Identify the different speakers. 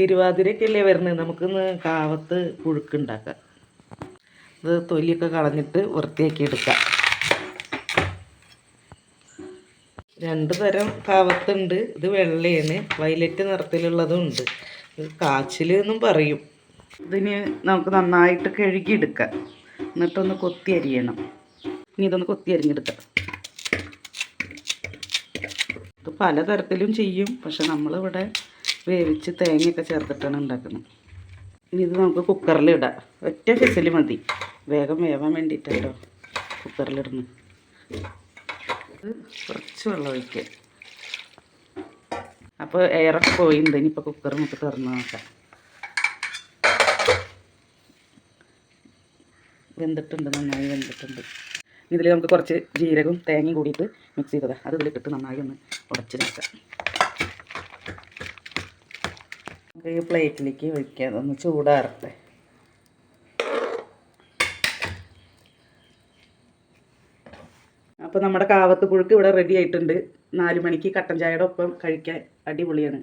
Speaker 1: തിരുവാതിരയ്ക്കല്ലേ വരുന്നത്, നമുക്കിന്ന് കാവത്ത് പുഴുക്കുണ്ടാക്കാം. ഇത് തൊലിയൊക്കെ കളഞ്ഞിട്ട് വൃത്തിയാക്കി എടുക്കാം. 2 തരം കാവത്തുണ്ട്. ഇത് വെള്ളയാണ്, വയലറ്റ് നിറത്തിലുള്ളതും ഉണ്ട്. ഇത് കാച്ചിൽ എന്നും പറയും. ഇതിന് നമുക്ക് നന്നായിട്ട് കഴുകിയെടുക്കാം, എന്നിട്ടൊന്ന് കൊത്തി അരിയണം. ഇനി ഇതൊന്ന് കൊത്തി അരിഞ്ഞെടുക്കാം. ഇത് പലതരത്തിലും ചെയ്യും, പക്ഷെ നമ്മളിവിടെ വേവിച്ച് തേങ്ങയൊക്കെ ചേർത്തിട്ടാണ് ഉണ്ടാക്കുന്നത്. ഇനി ഇത് നമുക്ക് കുക്കറിലിടാം. ഒറ്റ വിസിൽ മതി, വേഗം വേവാൻ വേണ്ടിയിട്ടോ കുക്കറിലിടുന്നു. ഇത് കുറച്ച് വെള്ളം ഒഴിക്കുക. അപ്പോൾ എയറൊക്കെ പോയിട്ടുണ്ട്. ഇനിയിപ്പോൾ കുക്കർ നമുക്ക് തുറന്ന് നോക്കാം. വെന്തിട്ടുണ്ട്, നന്നായി വെന്തിട്ടുണ്ട്. ഇതിൽ നമുക്ക് കുറച്ച് ജീരകവും തേങ്ങയും കൂടിയിട്ട് മിക്സ് ചെയ്തതാണ്, അത് ഇതിലിട്ടിട്ട് നന്നായി ഒന്ന് ഉടച്ച് വെക്കാം. നമുക്ക് ഈ പ്ലേറ്റിലേക്ക് ഒഴിക്കാം, ഒന്ന് ചൂടാറട്ടെ. അപ്പോൾ നമ്മുടെ കാവത്ത് പുഴുക്ക് ഇവിടെ റെഡി ആയിട്ടുണ്ട്. 4 മണിക്ക് കട്ടൻ ചായയുടെ ഒപ്പം കഴിക്കാൻ അടിപൊളിയാണ്.